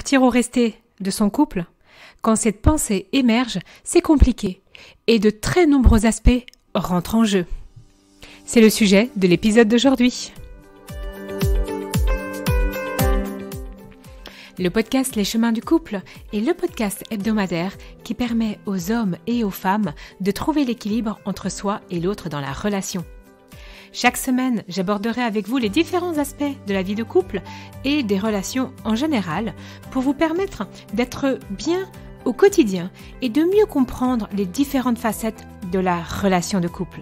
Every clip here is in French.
Partir ou rester de son couple, quand cette pensée émerge, c'est compliqué et de très nombreux aspects rentrent en jeu. C'est le sujet de l'épisode d'aujourd'hui. Le podcast Les Chemins du couple est le podcast hebdomadaire qui permet aux hommes et aux femmes de trouver l'équilibre entre soi et l'autre dans la relation. Chaque semaine, j'aborderai avec vous les différents aspects de la vie de couple et des relations en général pour vous permettre d'être bien au quotidien et de mieux comprendre les différentes facettes de la relation de couple.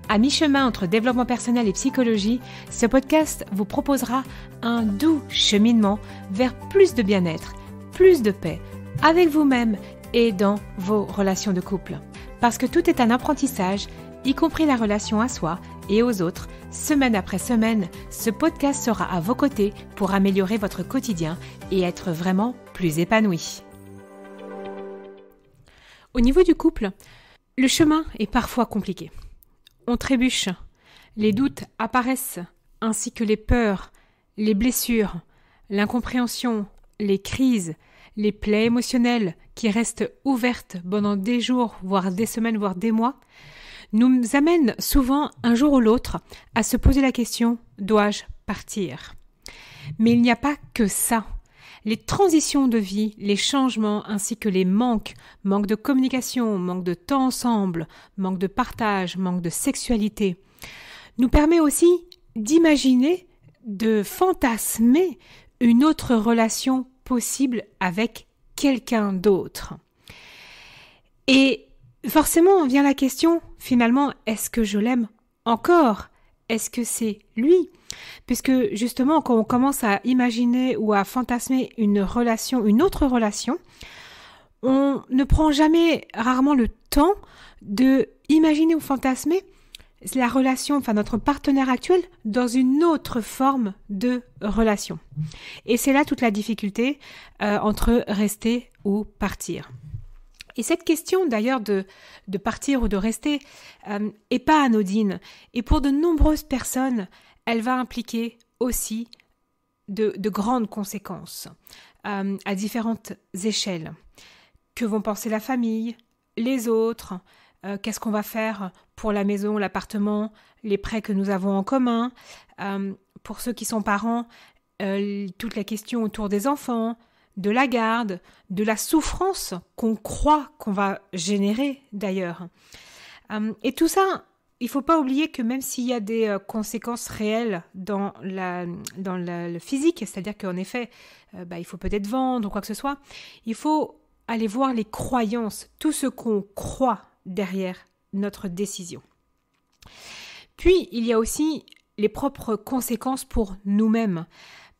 À mi-chemin entre développement personnel et psychologie, ce podcast vous proposera un doux cheminement vers plus de bien-être, plus de paix, avec vous-même et dans vos relations de couple. Parce que tout est un apprentissage, y compris la relation à soi et aux autres, semaine après semaine, ce podcast sera à vos côtés pour améliorer votre quotidien et être vraiment plus épanoui. Au niveau du couple, le chemin est parfois compliqué. On trébuche, les doutes apparaissent, ainsi que les peurs, les blessures, l'incompréhension, les crises, les plaies émotionnelles qui restent ouvertes pendant des jours, voire des semaines, voire des mois, nous amènent souvent, un jour ou l'autre, à se poser la question « dois-je partir ?» Mais il n'y a pas que ça. Les transitions de vie, les changements ainsi que les manque de communication, manque de temps ensemble, manque de partage, manque de sexualité, nous permet aussi d'imaginer, de fantasmer une autre relation possible avec quelqu'un d'autre. Et forcément, vient la question, finalement, est-ce que je l'aime encore ? Est-ce que c'est lui ? Puisque justement, quand on commence à imaginer ou à fantasmer une autre relation, on ne prend rarement le temps de imaginer ou fantasmer la relation, enfin notre partenaire actuel, dans une autre forme de relation. Et c'est là toute la difficulté entre rester ou partir. Et cette question d'ailleurs de partir ou de rester est pas anodine. Et pour de nombreuses personnes, elle va impliquer aussi de grandes conséquences à différentes échelles. Que vont penser la famille, les autres, qu'est-ce qu'on va faire pour la maison, l'appartement, les prêts que nous avons en commun, pour ceux qui sont parents, toute la question autour des enfants, de la garde, de la souffrance qu'on croit qu'on va générer d'ailleurs. Et tout ça, il ne faut pas oublier que même s'il y a des conséquences réelles dans le physique, c'est-à-dire qu'en effet, il faut peut-être vendre ou quoi que ce soit, il faut aller voir les croyances, tout ce qu'on croit derrière notre décision. Puis, il y a aussi les propres conséquences pour nous-mêmes,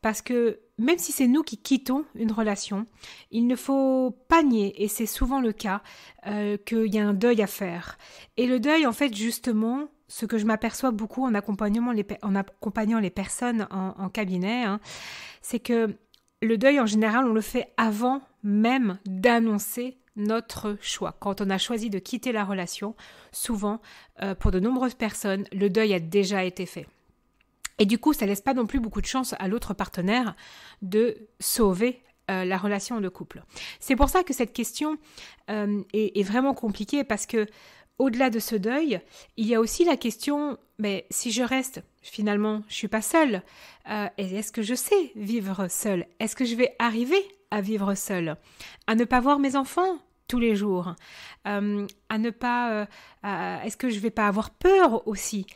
parce que même si c'est nous qui quittons une relation, il ne faut pas nier, et c'est souvent le cas, qu'il y a un deuil à faire. Et le deuil, en fait, justement, ce que je m'aperçois beaucoup en accompagnant les personnes en cabinet, c'est que le deuil, en général, on le fait avant même d'annoncer notre choix. Quand on a choisi de quitter la relation, souvent, pour de nombreuses personnes, le deuil a déjà été fait. Et du coup, ça ne laisse pas non plus beaucoup de chance à l'autre partenaire de sauver la relation de couple. C'est pour ça que cette question est vraiment compliquée parce que au-delà de ce deuil, il y a aussi la question, mais si je reste, finalement, je ne suis pas seule. Est-ce que je sais vivre seule ? Est-ce que je vais arriver à vivre seule ? À ne pas voir mes enfants tous les jours ? Est-ce que je ne vais pas avoir peur aussi ?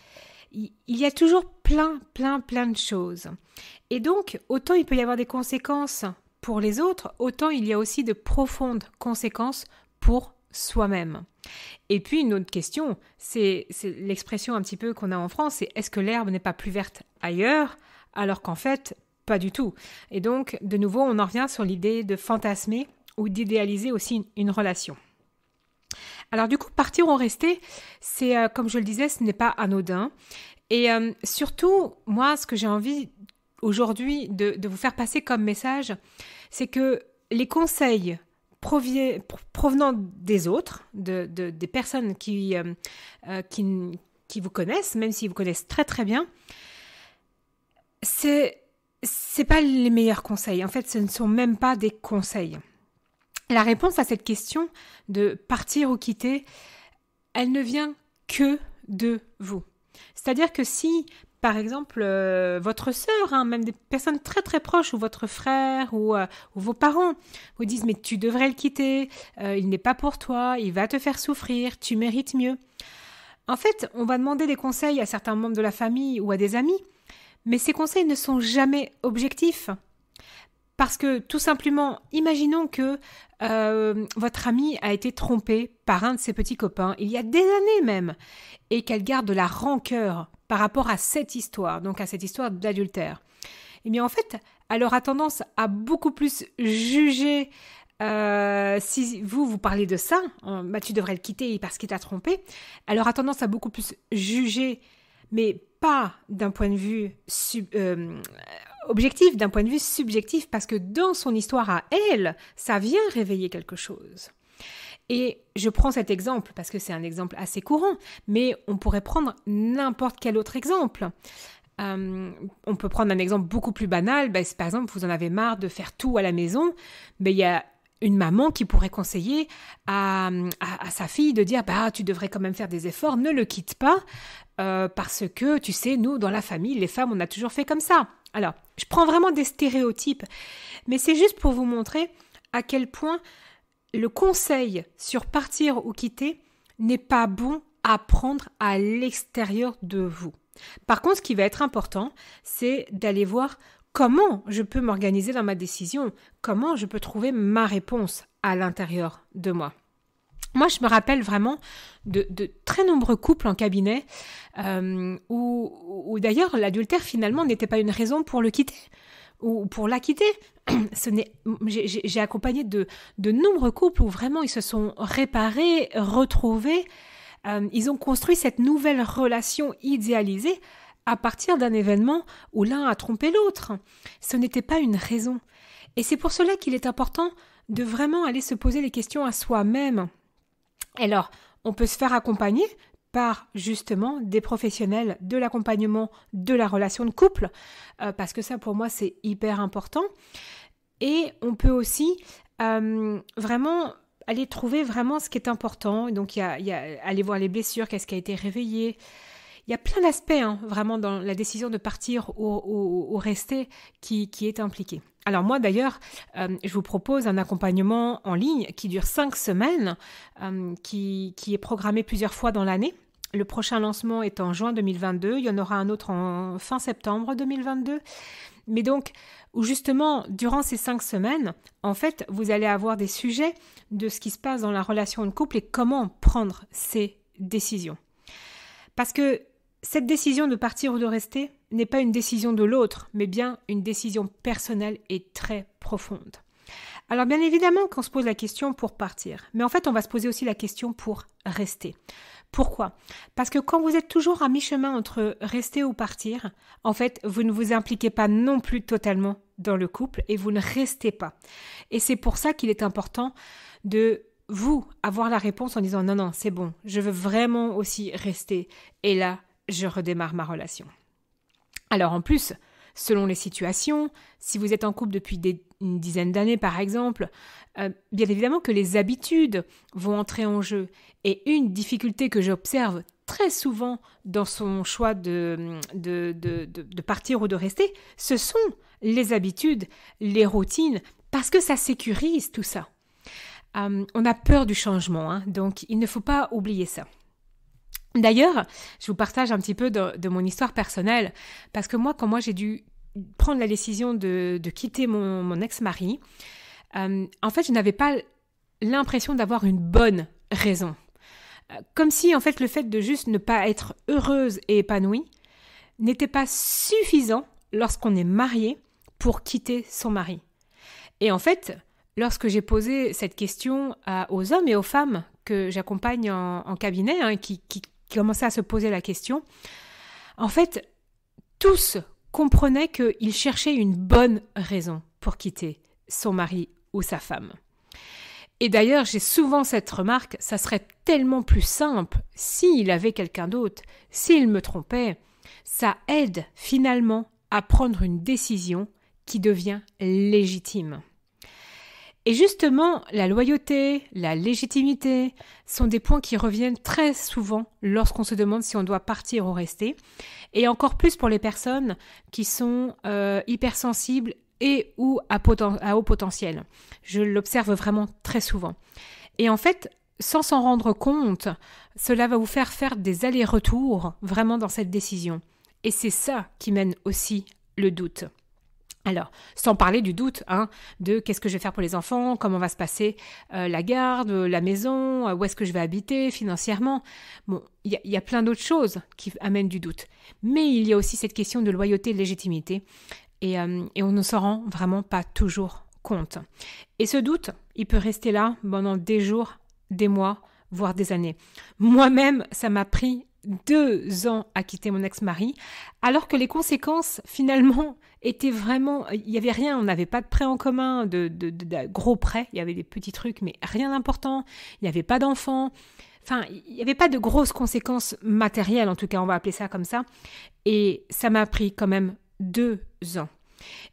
Il y a toujours plein de choses. Et donc, autant il peut y avoir des conséquences pour les autres, autant il y a aussi de profondes conséquences pour soi-même. Et puis une autre question, c'est l'expression un petit peu qu'on a en France, c'est est-ce que l'herbe n'est pas plus verte ailleurs, alors qu'en fait, pas du tout. Et donc, de nouveau, on en revient sur l'idée de fantasmer ou d'idéaliser aussi une relation. Alors du coup, partir ou rester, c'est, comme je le disais, ce n'est pas anodin. Et surtout, moi, ce que j'ai envie aujourd'hui de vous faire passer comme message, c'est que les conseils provenant des autres, des personnes qui vous connaissent, même s'ils vous connaissent très très bien, c'est c'est pas les meilleurs conseils. En fait, ce ne sont même pas des conseils. La réponse à cette question de partir ou quitter, elle ne vient que de vous. C'est-à-dire que si, par exemple, votre sœur, même des personnes très très proches, ou votre frère, ou vos parents, vous disent « mais tu devrais le quitter, il n'est pas pour toi, il va te faire souffrir, tu mérites mieux ». En fait, on va demander des conseils à certains membres de la famille ou à des amis, mais ces conseils ne sont jamais objectifs. Parce que, tout simplement, imaginons que votre amie a été trompée par un de ses petits copains, il y a des années même, et qu'elle garde de la rancœur par rapport à cette histoire, donc à cette histoire d'adultère. Eh bien, en fait, elle aura tendance à beaucoup plus juger, si vous parlez de ça, tu devrais le quitter parce qu'il t'a trompé, elle aura tendance à beaucoup plus juger, mais pas d'un point de vue objectif, d'un point de vue subjectif, parce que dans son histoire à elle, ça vient réveiller quelque chose. Et je prends cet exemple parce que c'est un exemple assez courant, mais on pourrait prendre n'importe quel autre exemple. On peut prendre un exemple beaucoup plus banal. Si par exemple vous en avez marre de faire tout à la maison, il y a une maman qui pourrait conseiller à sa fille de dire tu devrais quand même faire des efforts, ne le quitte pas, parce que tu sais, nous dans la famille, les femmes, on a toujours fait comme ça. Alors, je prends vraiment des stéréotypes, mais c'est juste pour vous montrer à quel point le conseil sur partir ou quitter n'est pas bon à prendre à l'extérieur de vous. Par contre, ce qui va être important, c'est d'aller voir comment je peux m'organiser dans ma décision, comment je peux trouver ma réponse à l'intérieur de moi. Moi, je me rappelle vraiment de très nombreux couples en cabinet où d'ailleurs l'adultère finalement n'était pas une raison pour le quitter ou pour la quitter. J'ai accompagné de nombreux couples où vraiment ils se sont réparés, retrouvés. Ils ont construit cette nouvelle relation idéalisée à partir d'un événement où l'un a trompé l'autre. Ce n'était pas une raison. Et c'est pour cela qu'il est important de vraiment aller se poser des questions à soi-même. Alors, on peut se faire accompagner par justement des professionnels de l'accompagnement de la relation de couple, parce que ça pour moi c'est hyper important. Et on peut aussi vraiment aller trouver vraiment ce qui est important. Donc il y a aller voir les blessures, qu'est-ce qui a été réveillé. Il y a plein d'aspects vraiment dans la décision de partir ou rester qui est impliqué. Alors moi d'ailleurs, je vous propose un accompagnement en ligne qui dure 5 semaines, qui est programmé plusieurs fois dans l'année. Le prochain lancement est en juin 2022, il y en aura un autre en fin septembre 2022. Mais donc, où justement, durant ces 5 semaines, en fait, vous allez avoir des sujets de ce qui se passe dans la relation de couple et comment prendre ces décisions. Parce que cette décision de partir ou de rester n'est pas une décision de l'autre, mais bien une décision personnelle et très profonde. Alors bien évidemment qu'on se pose la question pour partir, mais en fait on va se poser aussi la question pour rester. Pourquoi ? Parce que quand vous êtes toujours à mi-chemin entre rester ou partir, en fait vous ne vous impliquez pas non plus totalement dans le couple et vous ne restez pas. Et c'est pour ça qu'il est important de vous avoir la réponse en disant non, c'est bon, je veux vraiment aussi rester. Et là, je redémarre ma relation. Alors en plus, selon les situations, si vous êtes en couple depuis une dizaine d'années par exemple, bien évidemment que les habitudes vont entrer en jeu. Et une difficulté que j'observe très souvent dans son choix de partir ou de rester, ce sont les habitudes, les routines, parce que ça sécurise tout ça. On a peur du changement, donc il ne faut pas oublier ça. D'ailleurs, je vous partage un petit peu de mon histoire personnelle, parce que quand j'ai dû prendre la décision de quitter mon ex-mari, en fait, je n'avais pas l'impression d'avoir une bonne raison. Comme si, en fait, le fait de juste ne pas être heureuse et épanouie n'était pas suffisant lorsqu'on est marié pour quitter son mari. Et en fait, lorsque j'ai posé cette question aux hommes et aux femmes que j'accompagne en cabinet, qui commençaient à se poser la question, en fait, tous comprenaient qu'ils cherchaient une bonne raison pour quitter son mari ou sa femme. Et d'ailleurs, j'ai souvent cette remarque, ça serait tellement plus simple s'il avait quelqu'un d'autre, s'il me trompait. Ça aide finalement à prendre une décision qui devient légitime. Et justement, la loyauté, la légitimité sont des points qui reviennent très souvent lorsqu'on se demande si on doit partir ou rester. Et encore plus pour les personnes qui sont hypersensibles et ou à haut potentiel. Je l'observe vraiment très souvent. Et en fait, sans s'en rendre compte, cela va vous faire des allers-retours vraiment dans cette décision. Et c'est ça qui mène aussi le doute. Alors, sans parler du doute, de qu'est-ce que je vais faire pour les enfants, comment va se passer la garde, la maison, où est-ce que je vais habiter financièrement. Bon, il y a plein d'autres choses qui amènent du doute. Mais il y a aussi cette question de loyauté et de légitimité. Et on ne s'en rend vraiment pas toujours compte. Et ce doute, il peut rester là pendant des jours, des mois, voire des années. Moi-même, ça m'a pris 2 ans à quitter mon ex-mari, alors que les conséquences, finalement, étaient vraiment... Il n'y avait rien, on n'avait pas de prêt en commun, de gros prêts, il y avait des petits trucs, mais rien d'important, il n'y avait pas d'enfants, enfin, il n'y avait pas de grosses conséquences matérielles, en tout cas, on va appeler ça comme ça, et ça m'a pris quand même 2 ans.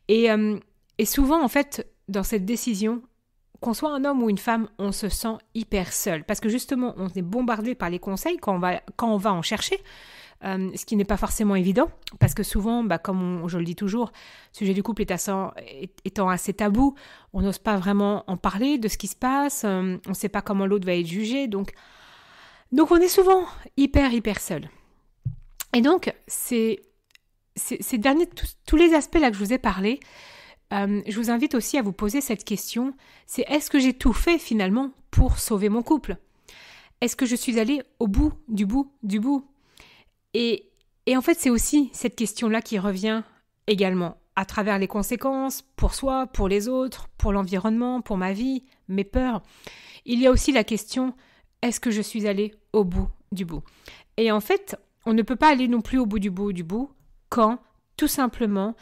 Et souvent, en fait, dans cette décision, qu'on soit un homme ou une femme, on se sent hyper seul. Parce que justement, on est bombardé par les conseils quand on va en chercher, ce qui n'est pas forcément évident. Parce que souvent, comme je le dis toujours, le sujet du couple étant assez tabou, on n'ose pas vraiment en parler de ce qui se passe, on ne sait pas comment l'autre va être jugé. Donc on est souvent hyper seul. Et donc, ces derniers, tous les aspects là que je vous ai parlé, je vous invite aussi à vous poser cette question, c'est est-ce que j'ai tout fait finalement pour sauver mon couple ? Est-ce que je suis allée au bout du bout du bout ? Et en fait, c'est aussi cette question-là qui revient également à travers les conséquences pour soi, pour les autres, pour l'environnement, pour ma vie, mes peurs. Il y a aussi la question, est-ce que je suis allée au bout du bout ? Et en fait, on ne peut pas aller non plus au bout du bout quand tout simplement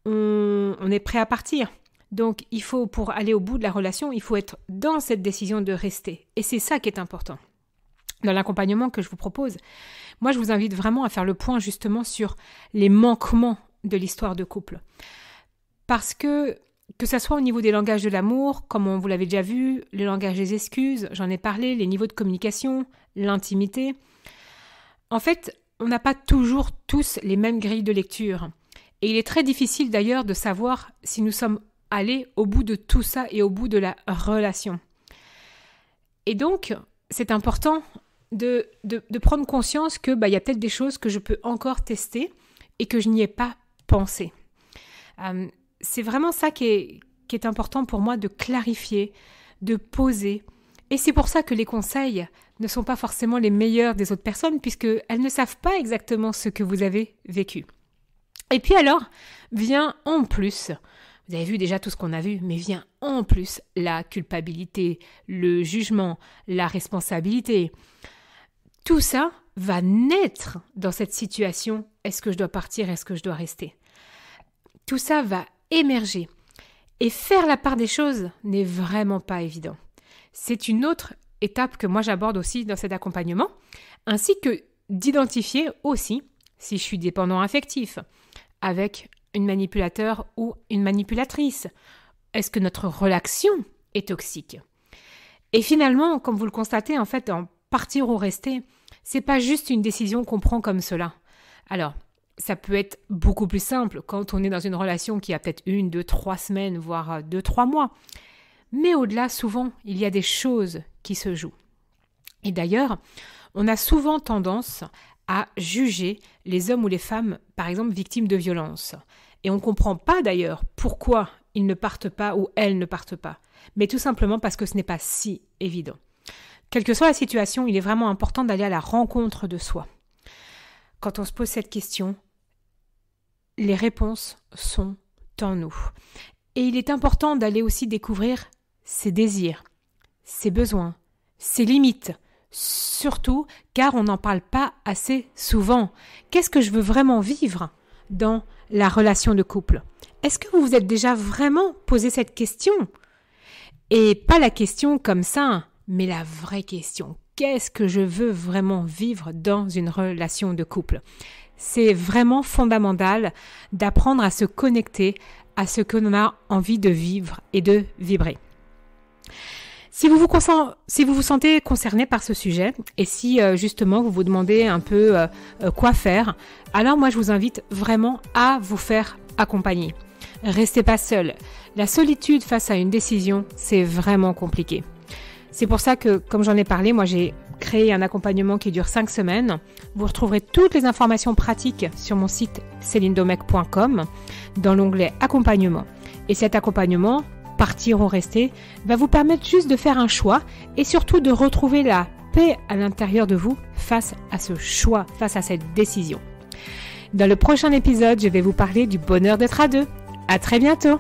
on est prêt à partir. Donc, pour aller au bout de la relation, il faut être dans cette décision de rester. Et c'est ça qui est important. Dans l'accompagnement que je vous propose, moi, je vous invite vraiment à faire le point justement sur les manquements de l'histoire de couple. Parce que ça soit au niveau des langages de l'amour, comme vous l'avez déjà vu, le langage des excuses, j'en ai parlé, les niveaux de communication, l'intimité. En fait, on n'a pas toujours tous les mêmes grilles de lecture. Et il est très difficile d'ailleurs de savoir si nous sommes allés au bout de tout ça et au bout de la relation. Et donc, c'est important de prendre conscience que y a peut-être des choses que je peux encore tester et que je n'y ai pas pensé. C'est vraiment ça qui est important pour moi de clarifier, de poser. Et c'est pour ça que les conseils ne sont pas forcément les meilleurs des autres personnes puisqu'elles ne savent pas exactement ce que vous avez vécu. Et puis alors, vient en plus, vous avez vu déjà tout ce qu'on a vu, mais vient en plus la culpabilité, le jugement, la responsabilité. Tout ça va naître dans cette situation, est-ce que je dois partir, est-ce que je dois rester ? Tout ça va émerger. Et faire la part des choses n'est vraiment pas évident. C'est une autre étape que moi j'aborde aussi dans cet accompagnement, ainsi que d'identifier aussi si je suis dépendant affectif, avec une manipulateur ou une manipulatrice. Est-ce que notre relation est toxique ? Et finalement, comme vous le constatez, en fait, en partir ou rester, c'est pas juste une décision qu'on prend comme cela. Alors, ça peut être beaucoup plus simple quand on est dans une relation qui a peut-être 1, 2, 3 semaines, voire 2, 3 mois. Mais au-delà, souvent, il y a des choses qui se jouent. Et d'ailleurs, on a souvent tendance à juger les hommes ou les femmes, par exemple, victimes de violences. Et on ne comprend pas d'ailleurs pourquoi ils ne partent pas ou elles ne partent pas. Mais tout simplement parce que ce n'est pas si évident. Quelle que soit la situation, il est vraiment important d'aller à la rencontre de soi. Quand on se pose cette question, les réponses sont en nous. Et il est important d'aller aussi découvrir ses désirs, ses besoins, ses limites, surtout car on n'en parle pas assez souvent. Qu'est-ce que je veux vraiment vivre dans la relation de couple ? Est-ce que vous vous êtes déjà vraiment posé cette question ? Et pas la question comme ça, mais la vraie question. Qu'est-ce que je veux vraiment vivre dans une relation de couple ? C'est vraiment fondamental d'apprendre à se connecter à ce que l'on a envie de vivre et de vibrer. Si vous vous sentez concerné par ce sujet et si justement vous vous demandez un peu quoi faire, alors moi je vous invite vraiment à vous faire accompagner. Restez pas seul. La solitude face à une décision, c'est vraiment compliqué. C'est pour ça que, comme j'en ai parlé, moi j'ai créé un accompagnement qui dure 5 semaines. Vous retrouverez toutes les informations pratiques sur mon site celinedomec.com dans l'onglet accompagnement. Et cet accompagnement, partir ou rester, va vous permettre juste de faire un choix et surtout de retrouver la paix à l'intérieur de vous face à ce choix, face à cette décision. Dans le prochain épisode, je vais vous parler du bonheur d'être à deux. À très bientôt!